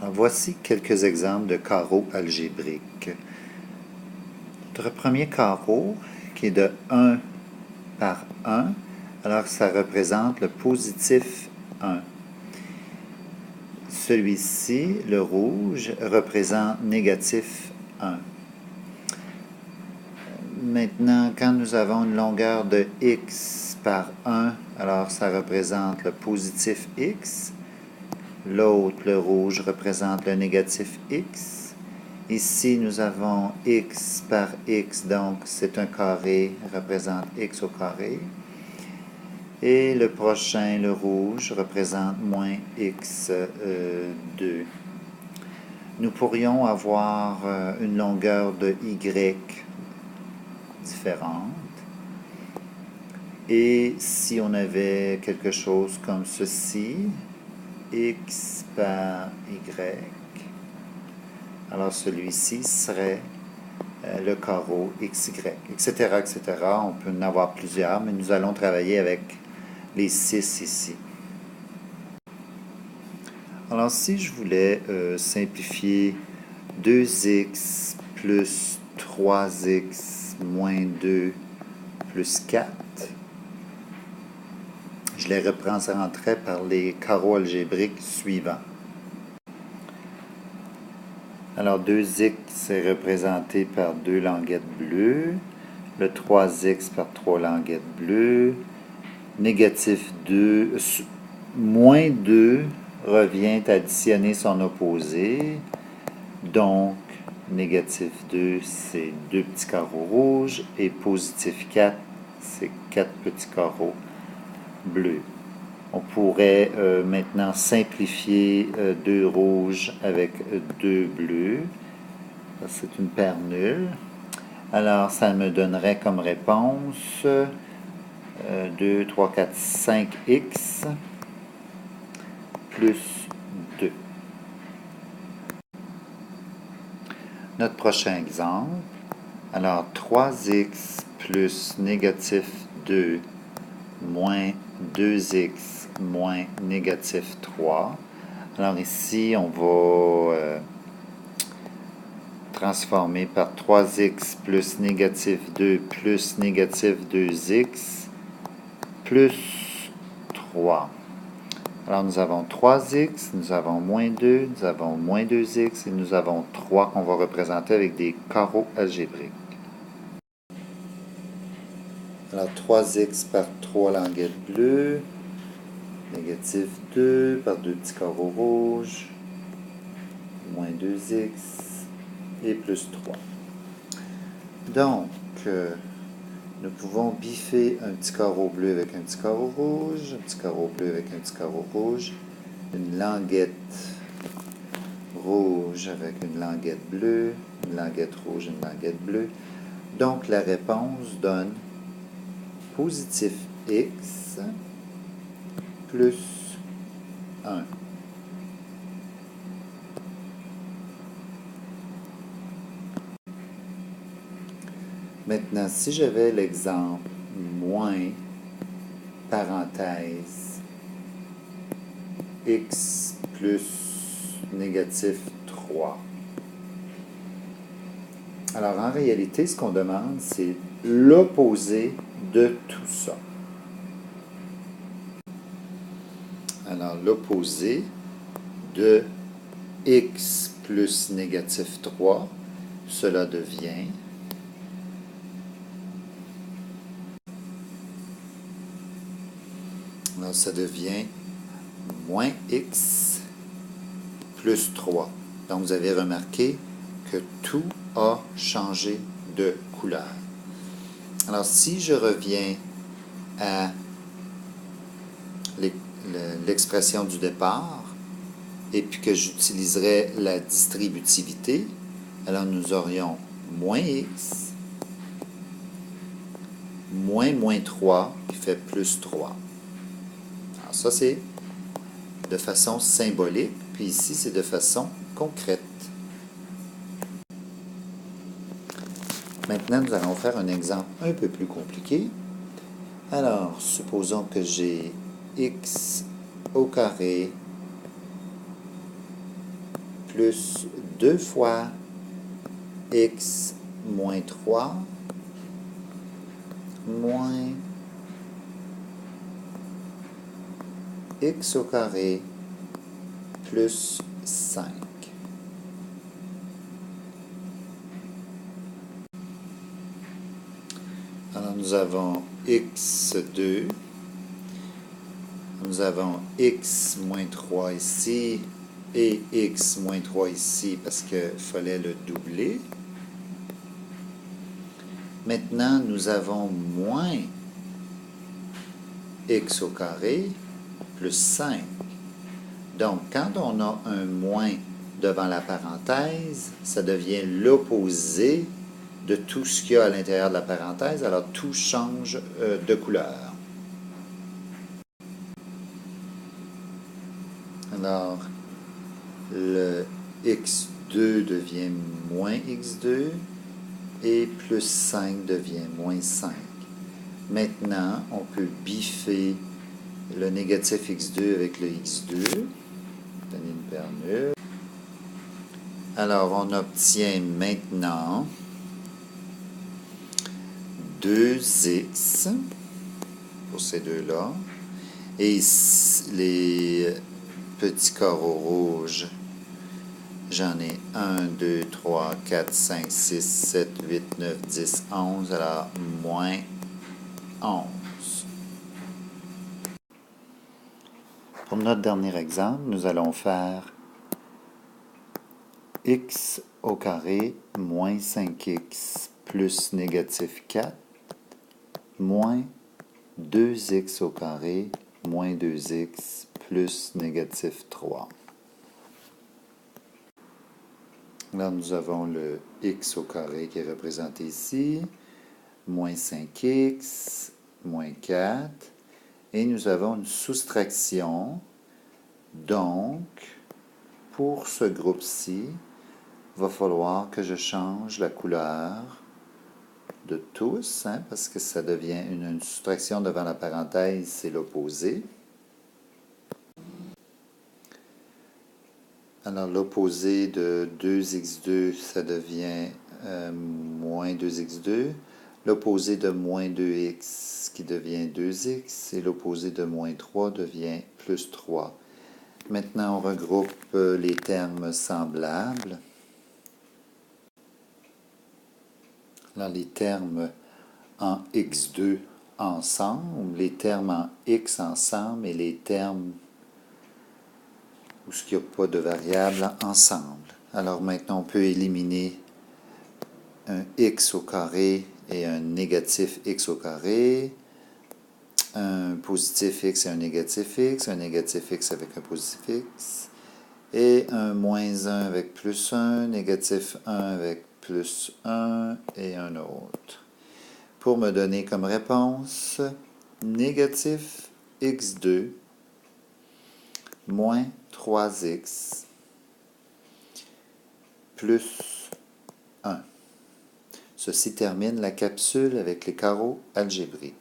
Alors, voici quelques exemples de carreaux algébriques. Notre premier carreau, qui est de 1 par 1, alors ça représente le positif 1. Celui-ci, le rouge, représente négatif 1. Maintenant, quand nous avons une longueur de x par 1, alors ça représente le positif x. L'autre, le rouge, représente le négatif x. Ici, nous avons x par x, donc c'est un carré, représente x au carré. Et le prochain, le rouge, représente moins x2. Nous pourrions avoir une longueur de y différente. Et si on avait quelque chose comme ceci, x par y, alors celui-ci serait le carreau xy, etc., etc. On peut en avoir plusieurs, mais nous allons travailler avec les 6 ici. Alors, si je voulais simplifier 2x plus 3x moins 2 plus 4, je les représenterais par les carreaux algébriques suivants. Alors, 2x est représenté par 2 languettes bleues, le 3x par 3 languettes bleues, négatif 2, moins 2 revient à additionner son opposé, donc négatif 2, c'est 2 petits carreaux rouges, et positif 4, c'est 4 petits carreaux bleus. On pourrait maintenant simplifier 2 rouges avec 2 bleus. C'est une paire nulle. Alors, ça me donnerait comme réponse 2, 3, 4, 5x plus 2. Notre prochain exemple. Alors, 3x plus négatif 2 moins 2x moins négatif 3. Alors ici, on va transformer par 3x plus négatif 2 plus négatif 2x plus 3. Alors nous avons 3x, nous avons moins 2, nous avons moins 2x et nous avons 3 qu'on va représenter avec des carreaux algébriques. Alors 3x par 3 languettes bleues, négatif 2 par 2 petits carreaux rouges, moins 2x et plus 3. Donc, nous pouvons biffer un petit carreau bleu avec un petit carreau rouge, un petit carreau bleu avec un petit carreau rouge, une languette rouge avec une languette bleue, une languette rouge, une languette bleue. Donc, la réponse donne positif x plus 1. Maintenant, si j'avais l'exemple moins, parenthèse, x plus négatif 3. Alors, en réalité, ce qu'on demande, c'est l'opposé de tout ça. Alors, l'opposé de x plus négatif 3, cela devient alors, ça devient moins x plus 3. Donc, vous avez remarqué que tout a changé de couleur. Alors, si je reviens à l'expression du départ et puis que j'utiliserais la distributivité, alors nous aurions moins x moins 3 qui fait plus 3. Alors, ça, c'est de façon symbolique, puis ici, c'est de façon concrète. Maintenant, nous allons faire un exemple un peu plus compliqué. Alors, supposons que j'ai x au carré plus 2 fois x moins 3 moins x au carré plus 5. Alors nous avons x2, nous avons x moins 3 ici et x moins 3 ici parce qu'il fallait le doubler. Maintenant, nous avons moins x au carré plus 5. Donc, quand on a un moins devant la parenthèse, ça devient l'opposé de tout ce qu'il y a à l'intérieur de la parenthèse, alors tout change de couleur. Alors, le x2 devient moins x2 et plus 5 devient moins 5. Maintenant, on peut biffer le négatif x2 avec le x2, donner une paire nulle. Alors, on obtient maintenant 2x pour ces deux-là. Et les petits carreaux rouges, j'en ai 1, 2, 3, 4, 5, 6, 7, 8, 9, 10, 11. Alors, moins 11. Pour notre dernier exemple, nous allons faire x au carré moins 5x plus négatif 4 moins 2x au carré moins 2x plus négatif 3. Là, nous avons le x au carré qui est représenté ici, moins 5x, moins 4, et nous avons une soustraction. Donc, pour ce groupe-ci, il va falloir que je change la couleur de tous, parce que ça devient une soustraction devant la parenthèse, c'est l'opposé. Alors, l'opposé de 2x2, ça devient moins 2x2. L'opposé de moins 2x qui devient 2x. Et l'opposé de moins 3 devient plus 3. Maintenant, on regroupe les termes semblables. Là, les termes en x2 ensemble, les termes en x ensemble et les termes où il n'y a pas de variable ensemble. Alors maintenant, on peut éliminer un x au carré et un négatif x au carré, un positif x et un négatif x avec un positif x, et un moins 1 avec plus 1, négatif 1 avec plus 1 et un autre. Pour me donner comme réponse négatif x2 moins 3x plus 1. Ceci termine la capsule avec les carreaux algébriques.